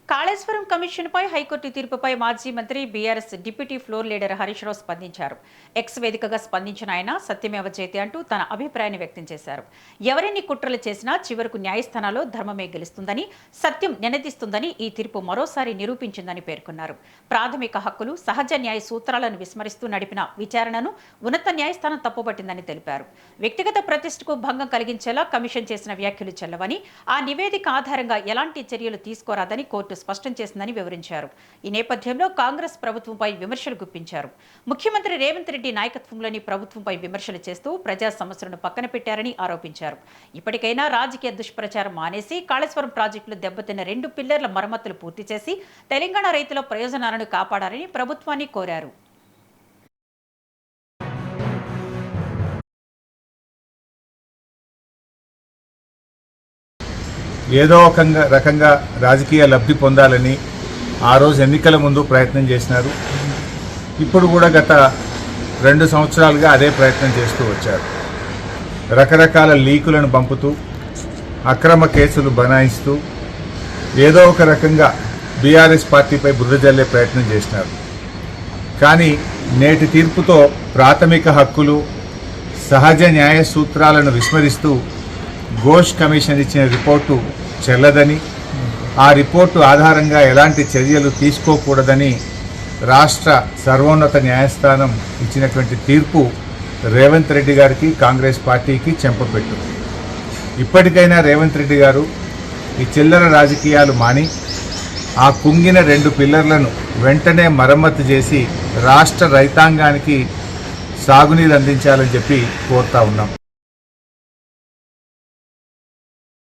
Kaleshwaram కమిషన్పై high court తీర్పుపై మాజీ మంత్రి BRS deputy floor leader Harish Rao స్పందించారు. ఎక్స్ వేదికగా స్పందించిన ఆయన సత్యమేవ జయతే అంటూ తన అభిప్రాయాన్ని వ్యక్తం చేశారు. ఎవరెన్ని కుట్రలు చేసినా చివరకు న్యాయస్థానాల్లో ధర్మమే గెలుస్తుందని, సత్యం నినదిస్తుందని ఈ తీర్పు మరోసారి నిరూపించిందని పేర్కొన్నారు. ప్రాథమిక హక్కులు, సహజ న్యాయ సూత్రాలను విస్మరిస్తూ నడిపిన విచారణను ఉన్నత న్యాయస్థానం తప్పుపట్టిందని తెలిపారు. వ్యక్తిగత ప్రతిష్టకు భంగం కలిగించేలా కమిషన్ చేసిన వ్యాఖ్యలు చెల్లవని, ఆ నివేదిక ఆధారంగా ఎలాంటి చర్యలు తీసుకోరాదని కోర్టు స్పష్టం చేసిందని వివరించారు. ఈ నేపథ్యంలో కాంగ్రెస్ ప్రభుత్వంపై విమర్శలు గుప్పించారు. ముఖ్యమంత్రి రేవంత్ రెడ్డి నాయకత్వంలోని ప్రభుత్వంపై విమర్శలు చేస్తూ ప్రజా సమస్యలను పక్కన పెట్టారని ఆరోపించారు. ఇప్పటికైనా రాజకీయ దుష్ప్రచారం మానేసి కాళేశ్వరం ప్రాజెక్టులు దెబ్బతిన్న 2 పిల్లర్ల మరమ్మతులు పూర్తి చేసి తెలంగాణ రైతుల ప్రయోజనాలను కాపాడాలని ప్రభుత్వాన్ని కోరారు. ఏదో ఒక రకంగా రాజకీయ లబ్ధి పొందాలని ఆ రోజు ఎన్నికల ముందు ప్రయత్నం చేసినారు. ఇప్పుడు కూడా గత 2 సంవత్సరాలుగా అదే ప్రయత్నం చేస్తూ వచ్చారు. రకరకాల లీకులను పంపుతూ, అక్రమ కేసులు బనాయిస్తూ ఏదో ఒక రకంగా బీఆర్ఎస్ పార్టీపై బురద జల్లే ప్రయత్నం చేసినారు. కానీ నేటి తీర్పుతో ప్రాథమిక హక్కులు, సహజ న్యాయ సూత్రాలను విస్మరిస్తూ ఘోష్ కమిషన్ ఇచ్చిన రిపోర్టు చెల్లదని, ఆ రిపోర్టు ఆధారంగా ఎలాంటి చర్యలు తీసుకోకూడదని రాష్ట్ర సర్వోన్నత న్యాయస్థానం ఇచ్చినటువంటి తీర్పు రేవంత్ రెడ్డి గారికి, కాంగ్రెస్ పార్టీకి చెంపపెట్టు. ఇప్పటికైనా రేవంత్ రెడ్డి గారు ఈ చిల్లర రాజకీయాలు మాని ఆ కుంగిన 2 పిల్లర్లను వెంటనే మరమ్మతు చేసి రాష్ట్ర రైతాంగానికి సాగునీరు అందించాలని చెప్పి కోరుతా ఉన్నాం.